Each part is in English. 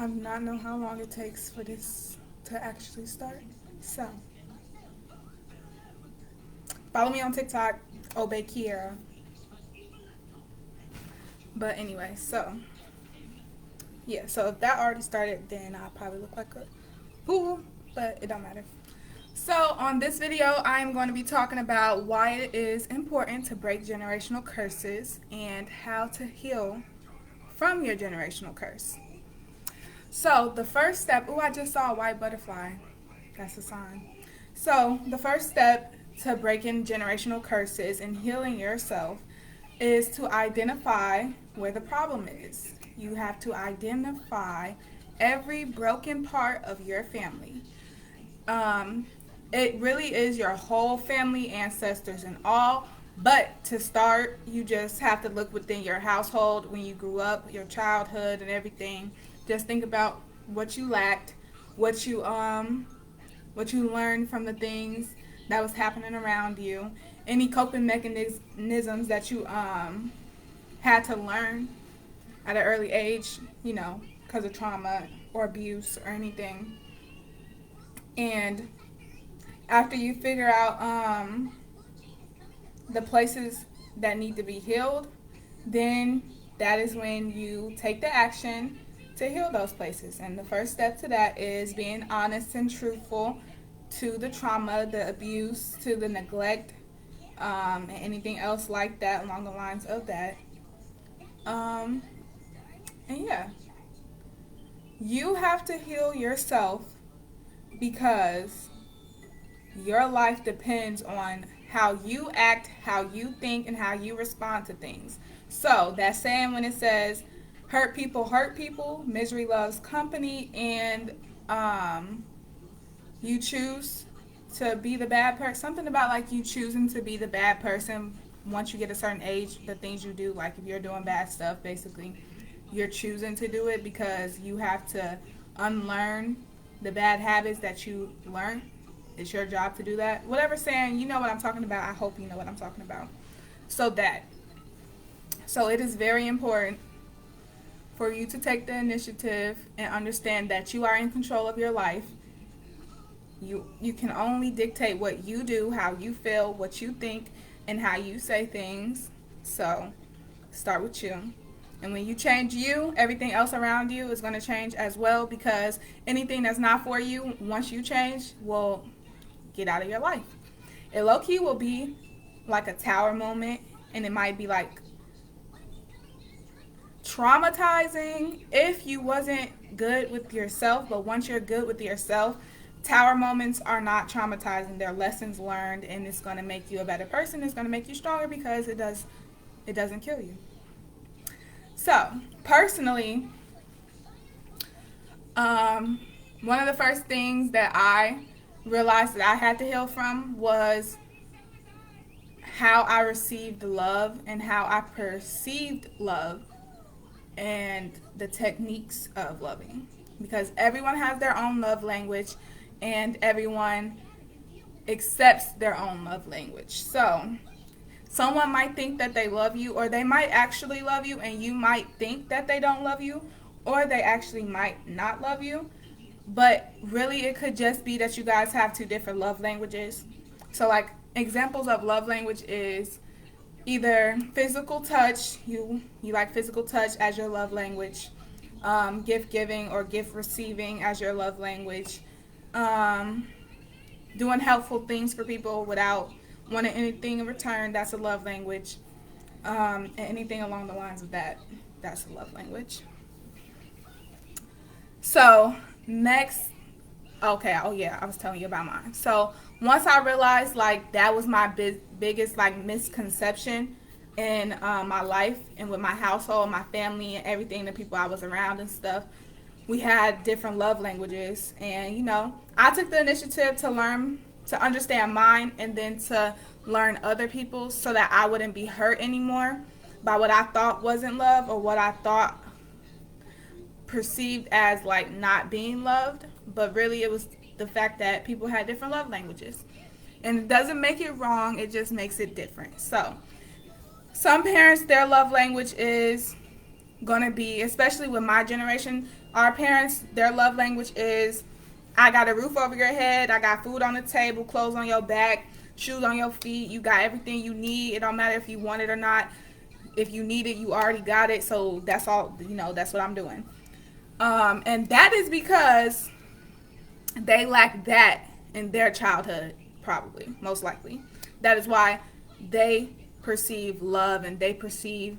I do not know how long it takes for this to actually start. So, follow me on TikTok, Obey Keirra. But anyway, so yeah, so if that already started, then I'll probably look like a fool, but it don't matter. So on this video, I'm going to be talking about why it is important to break generational curses and how to heal from your generational curse. So the first step, oh, I just saw a white butterfly. That's a sign. So the first step to breaking generational curses and healing yourself is to identify where the problem is. You have to identify every broken part of your family. Um, it really is your whole family, ancestors, and all. But to start, you just have to look within your household when you grew up, your childhood, and everything. Just think about what you lacked, what you what you learned from the things that was happening around you, any coping mechanisms that you had to learn at an early age, because of trauma or abuse or anything. And after you figure out the places that need to be healed, then that is when you take the action to heal those places. And the first step to that is being honest and truthful to the trauma, the abuse, to the neglect, and anything else like that along the lines of that. Um, and yeah, you have to heal yourself because your life depends on how you act, how you think, and how you respond to things. So that saying when it says hurt people, misery loves company, and you choose to be the bad person, something about like you choosing to be the bad person once you get a certain age, the things you do, like if you're doing bad stuff, basically you're choosing to do it because you have to unlearn the bad habits that you learned. It's your job to do that. Whatever saying, you know what I'm talking about. I hope you know what I'm talking about. So it is very important for you to take the initiative and understand that you are in control of your life. You can only dictate what you do, how you feel, what you think, and how you say things. So start with you. And when you change you, everything else around you is going to change as well, because anything that's not for you, once you change, will get out of your life. It low-key will be like a tower moment, and it might be like traumatizing if you wasn't good with yourself. But once you're good with yourself, tower moments are not traumatizing. They're lessons learned, and it's going to make you a better person. It's going to make you stronger because it doesn't kill you. So personally, one of the first things that I realized that I had to heal from was how I received love and how I perceived love and the techniques of loving, because everyone has their own love language and everyone accepts their own love language. So someone might think that they love you, or they might actually love you, and you might think that they don't love you, or they actually might not love you. But really, it could just be that you guys have two different love languages. So like examples of love language is either physical touch, you like physical touch as your love language, gift giving or gift receiving as your love language, doing helpful things for people without wanting anything in return, that's a love language, and anything along the lines of that, that's a love language. So next, okay, oh yeah, I was telling you about mine. So once I realized like that was my biggest like misconception in my life and with my household, my family, and everything, the people I was around and stuff, we had different love languages. And I took the initiative to learn to understand mine, and then to learn other people's, so that I wouldn't be hurt anymore by what I thought wasn't love, or what I thought perceived as like not being loved. But really it was the fact that people had different love languages, and it doesn't make it wrong, it just makes it different. So some parents, their love language is gonna be, especially with my generation, Our parents, their love language is, I got a roof over your head, I got food on the table, clothes on your back, shoes on your feet, you got everything you need. It don't matter if you want it or not. If you need it, you already got it. So that's all, that's what I'm doing. And that is because they lack that in their childhood, probably, most likely. That is why they perceive love and they perceive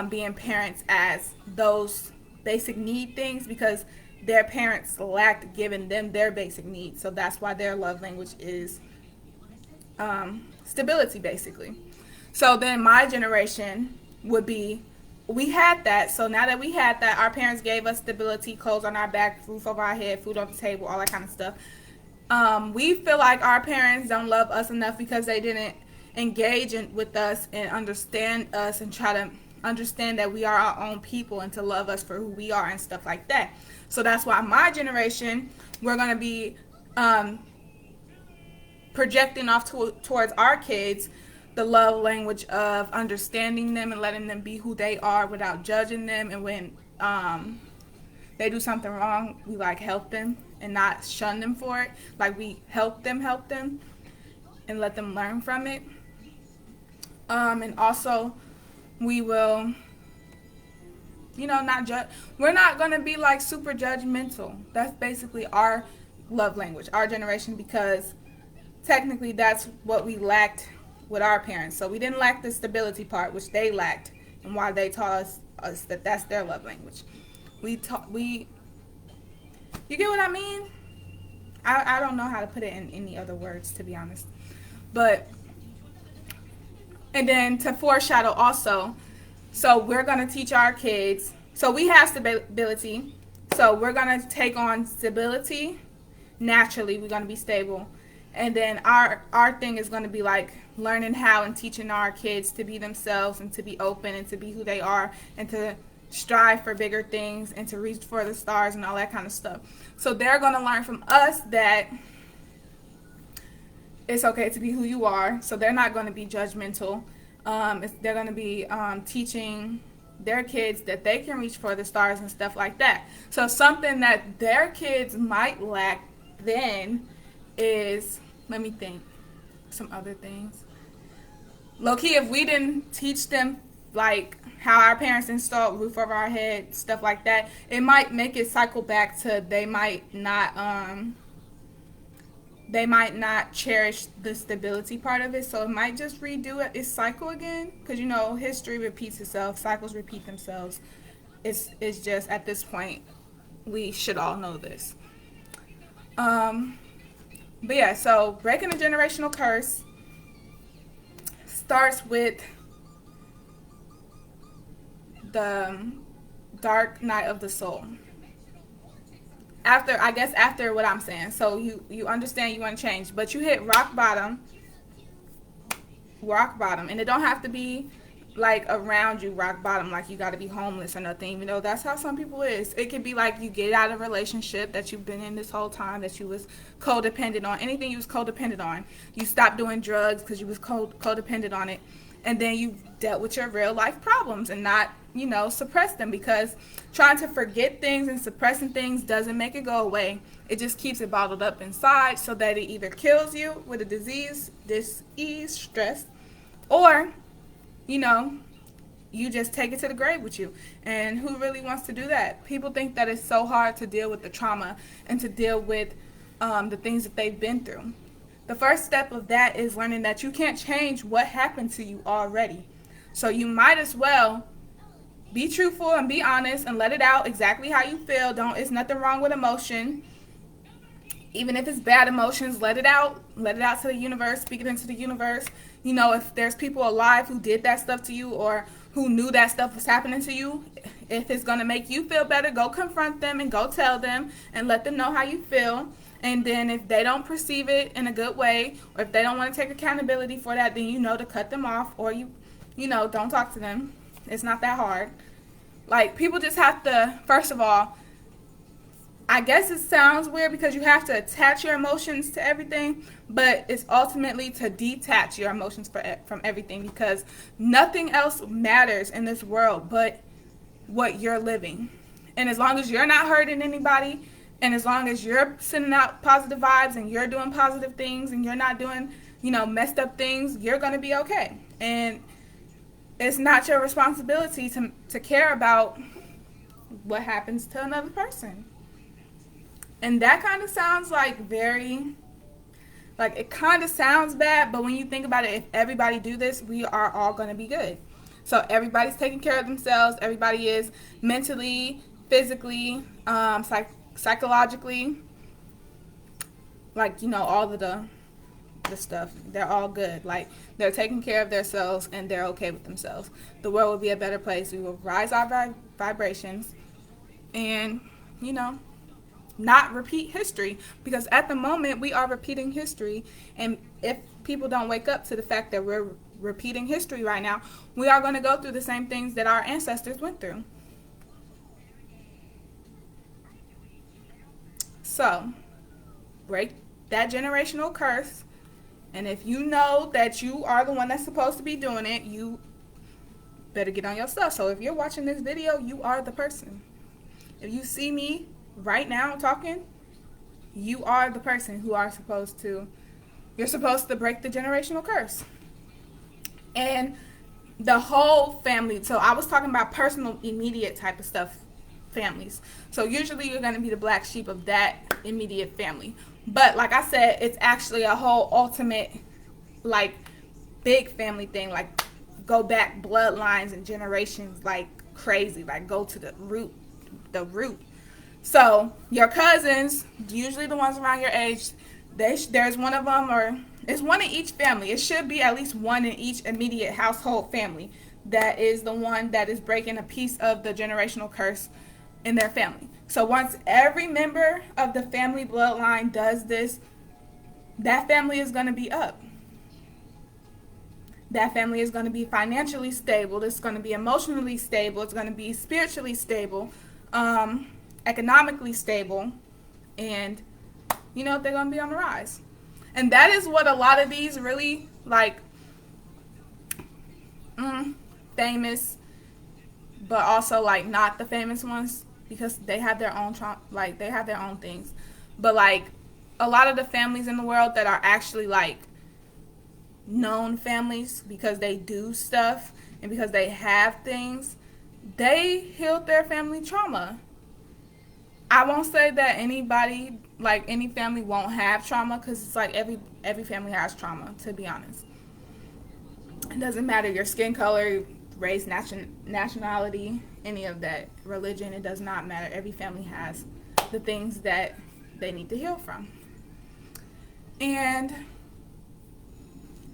being parents as those basic need things, because their parents lacked giving them their basic needs. So that's why their love language is stability, basically. So then my generation would be, we had that. So now that we had that, our parents gave us stability, clothes on our back, roof over our head, food on the table, all that kind of stuff. We feel like our parents don't love us enough because they didn't engage with us and understand us and try to understand that we are our own people and to love us for who we are and stuff like that. So that's why my generation, we're going to be projecting off towards our kids the love language of understanding them and letting them be who they are without judging them. And when they do something wrong, we like help them and not shun them for it. Like we help them and let them learn from it. And also we will, not judge. We're not going to be like super judgmental. That's basically our love language, our generation, because technically that's what we lacked with our parents. So we didn't lack the stability part, which they lacked, and why they taught us that that's their love language. You get what I mean? I don't know how to put it in any other words, to be honest. But, and then to foreshadow also, so we're going to teach our kids, so we have stability, so we're going to take on stability naturally. We're going to be stable. And then our thing is going to be like learning how and teaching our kids to be themselves and to be open and to be who they are and to strive for bigger things and to reach for the stars and all that kind of stuff. So they're going to learn from us that it's okay to be who you are. So they're not going to be judgmental. They're going to be teaching their kids that they can reach for the stars and stuff like that. So something that their kids might lack then is, let me think, some other things. Low-key, if we didn't teach them like how our parents installed roof over our head, stuff like that, it might make it cycle back to they might not cherish the stability part of it, so it might just redo its cycle again, because history repeats itself, cycles repeat themselves. It's just at this point we should all know this. But yeah, so breaking the generational curse starts with the dark night of the soul. After what I'm saying. So you understand you want to change, but you hit rock bottom, and it don't have to be like around you rock bottom, like you got to be homeless or nothing, even though that's how some people is. It could be like you get out of a relationship that you've been in this whole time that you was codependent on, anything you was codependent on. You stopped doing drugs because you was codependent on it, and then you dealt with your real life problems and not suppress them, because trying to forget things and suppressing things doesn't make it go away. It just keeps it bottled up inside, so that it either kills you with a disease, stress, or you just take it to the grave with you. And who really wants to do that? People think that it's so hard to deal with the trauma and to deal with the things that they've been through. The first step of that is learning that you can't change what happened to you already. So you might as well be truthful and be honest and let it out exactly how you feel. It's nothing wrong with emotion. Even if it's bad emotions, let it out. Let it out to the universe. Speak it into the universe. If there's people alive who did that stuff to you or who knew that stuff was happening to you, if it's going to make you feel better, go confront them and go tell them and let them know how you feel. And then if they don't perceive it in a good way, or if they don't want to take accountability for that, then to cut them off, or don't talk to them. It's not that hard. Like, people just have to, first of all, I guess it sounds weird because you have to attach your emotions to everything, but it's ultimately to detach your emotions from everything, because nothing else matters in this world but what you're living. And as long as you're not hurting anybody, and as long as you're sending out positive vibes and you're doing positive things and you're not doing, messed up things, you're going to be okay. And it's not your responsibility to care about what happens to another person. And that kind of sounds it kind of sounds bad, but when you think about it, if everybody do this, we are all going to be good. So everybody's taking care of themselves. Everybody is mentally, physically, psychologically, all of the stuff. They're all good. Like, they're taking care of themselves and they're okay with themselves. The world will be a better place. We will rise our vibrations and, not repeat history, because at the moment we are repeating history. And if people don't wake up to the fact that we're repeating history right now, we are going to go through the same things that our ancestors went through. So break that generational curse, and if you know that you are the one that's supposed to be doing it, you better get on your stuff. So if you're watching this video, you are the person. If you see me right now talking, you are the person who are supposed to, you're supposed to break the generational curse. And the whole family, so I was talking about personal, immediate type of stuff, families. So usually you're going to be the black sheep of that immediate family. But like I said, it's actually a whole ultimate, big family thing, go back bloodlines and generations like crazy, go to the root. So your cousins, usually the ones around your age, there's one of them, or it's one in each family. It should be at least one in each immediate household family that is the one that is breaking a piece of the generational curse in their family. So once every member of the family bloodline does this, that family is going to be up. That family is going to be financially stable. It's going to be emotionally stable. It's going to be spiritually stable, economically stable, and they're going to be on the rise. And that is what a lot of these really famous, but also not the famous ones, because they have their own they have their own things. But a lot of the families in the world that are actually known families because they do stuff and because they have things, they healed their family trauma. I won't say that anybody, any family won't have trauma, because it's every family has trauma, to be honest. It doesn't matter your skin color, race, nationality, any of that, religion, it does not matter. Every family has the things that they need to heal from. And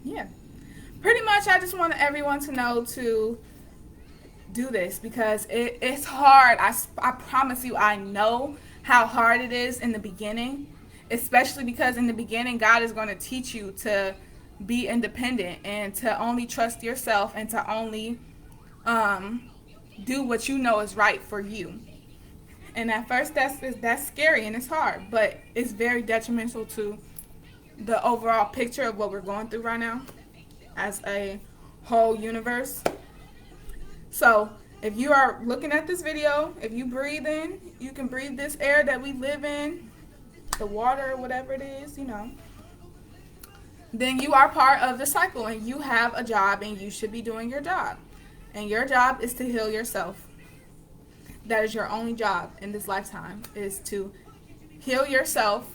yeah, pretty much I just want everyone to know to do this, because it's hard. I promise you, I know how hard it is in the beginning, especially because in the beginning God is going to teach you to be independent and to only trust yourself and to only do what you know is right for you. And at first that's scary and it's hard, but it's very detrimental to the overall picture of what we're going through right now as a whole universe. So if you are looking at this video, if you breathe in, you can breathe this air that we live in, the water, whatever it is, then you are part of the cycle and you have a job and you should be doing your job. And your job is to heal yourself. That is your only job in this lifetime, is to heal yourself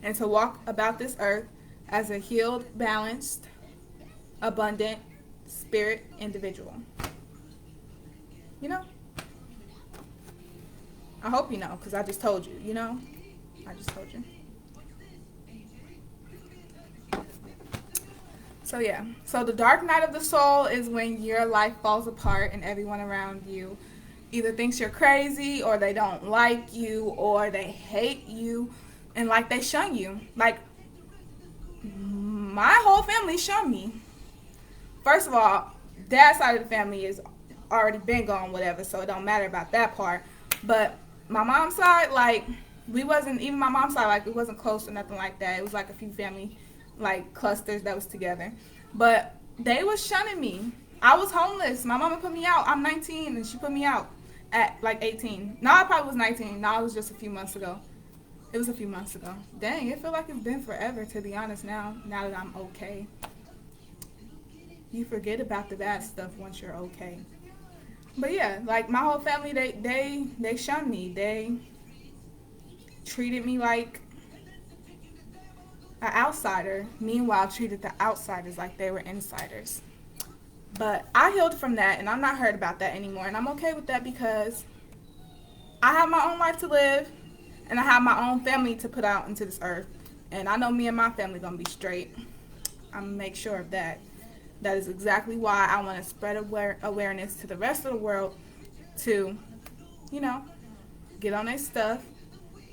and to walk about this earth as a healed, balanced, abundant spirit individual. I hope you know, because I just told you, I just told you. So yeah, so the dark night of the soul is when your life falls apart and everyone around you either thinks you're crazy, or they don't like you, or they hate you, and they shun you. My whole family shunned me. First of all, dad's side of the family is already been gone, whatever, so it don't matter about that part. But my mom's side, we wasn't, even my mom's side, we wasn't close or nothing like that. It was a few family clusters that was together, but they was shunning me. I was homeless. My mama put me out. I'm 19 and she put me out, at like 18. No, I probably was 19. No, it was just a few months ago. It was a few months ago. Dang, it feel like it's been forever, to be honest, now that I'm okay. You forget about the bad stuff once you're okay. But yeah, like my whole family, they shunned me. They treated me like an outsider. Meanwhile, treated the outsiders like they were insiders. But I healed from that, and I'm not hurt about that anymore. And I'm okay with that because I have my own life to live, and I have my own family to put out into this earth. And I know me and my family going to be straight. I'm going to make sure of that. That is exactly why I want to spread awareness to the rest of the world to, you know, get on their stuff.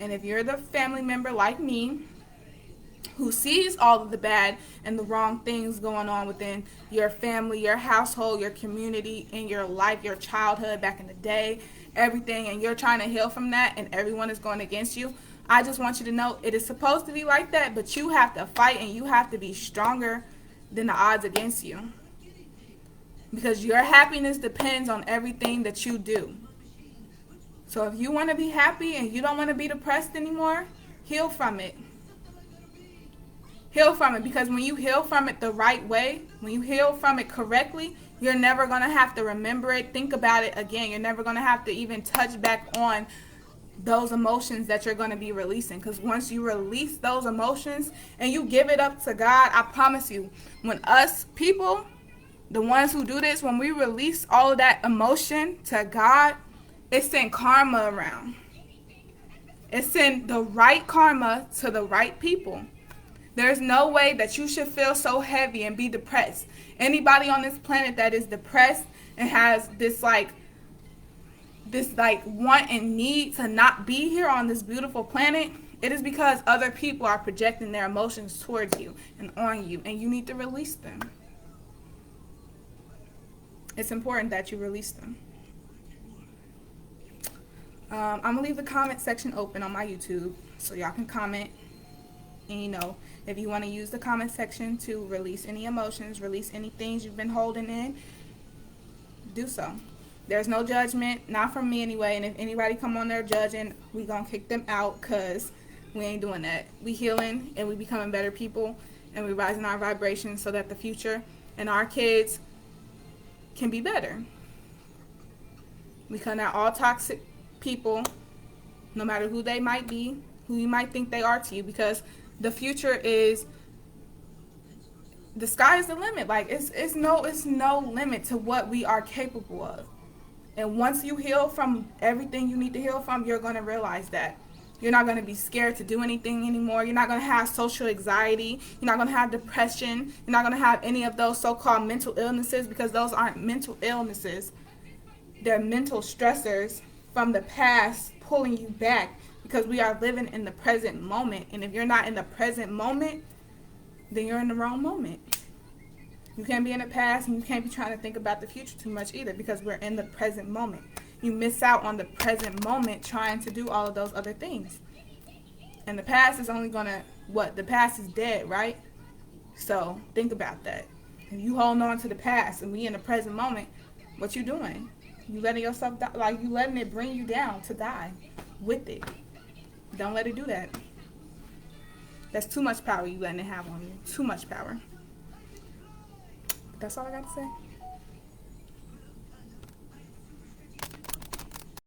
And if you're the family member like me who sees all of the bad and the wrong things going on within your family, your household, your community, in your life, your childhood back in the day, everything, and you're trying to heal from that and everyone is going against you, I just want you to know it is supposed to be like that, but you have to fight and you have to be stronger than the odds against you. Because your happiness depends on everything that you do. So if you want to be happy and you don't want to be depressed anymore, heal from it. Heal from it, because when you heal from it the right way, when you heal from it correctly, you're never going to have to remember it, think about it again. You're never going to have to even touch back on those emotions that you're going to be releasing. Because once you release those emotions and you give it up to God, I promise you, when us people, the ones who do this, when we release all of that emotion to God, it's send karma around. It's send the right karma to the right people. There's no way that you should feel so heavy and be depressed. Anybody on this planet that is depressed and has this like want and need to not be here on this beautiful planet, it is because other people are projecting their emotions towards you and on you, and you need to release them. It's important that you release them. I'm going to leave the comment section open on my YouTube so y'all can comment. And you know, if you want to use the comment section to release any emotions, release any things you've been holding in, do so. There's no judgment, not from me anyway. And if anybody come on there judging, we going to kick them out, because we ain't doing that. We healing and we becoming better people, and we rising our vibrations so that the future and our kids can be better. We cut out all toxic people, no matter who they might be, who you might think they are to you, because the future is, the sky is the limit. Like it's no limit to what we are capable of. And once you heal from everything you need to heal from, you're going to realize that you're not going to be scared to do anything anymore. You're not going to have social anxiety. You're not going to have depression. You're not going to have any of those so-called mental illnesses, because those aren't mental illnesses. They're mental stressors from the past pulling you back, because we are living in the present moment. And if you're not in the present moment, then you're in the wrong moment. You can't be in the past, and you can't be trying to think about the future too much either, because we're in the present moment. You miss out on the present moment trying to do all of those other things. And the past is only going to, the past is dead, right? So think about that. If you hold on to the past and we in the present moment, what you doing? You letting yourself die, like you letting it bring you down to die with it. Don't let it do that. That's too much power you letting it have on you. Too much power. That's all I got to say.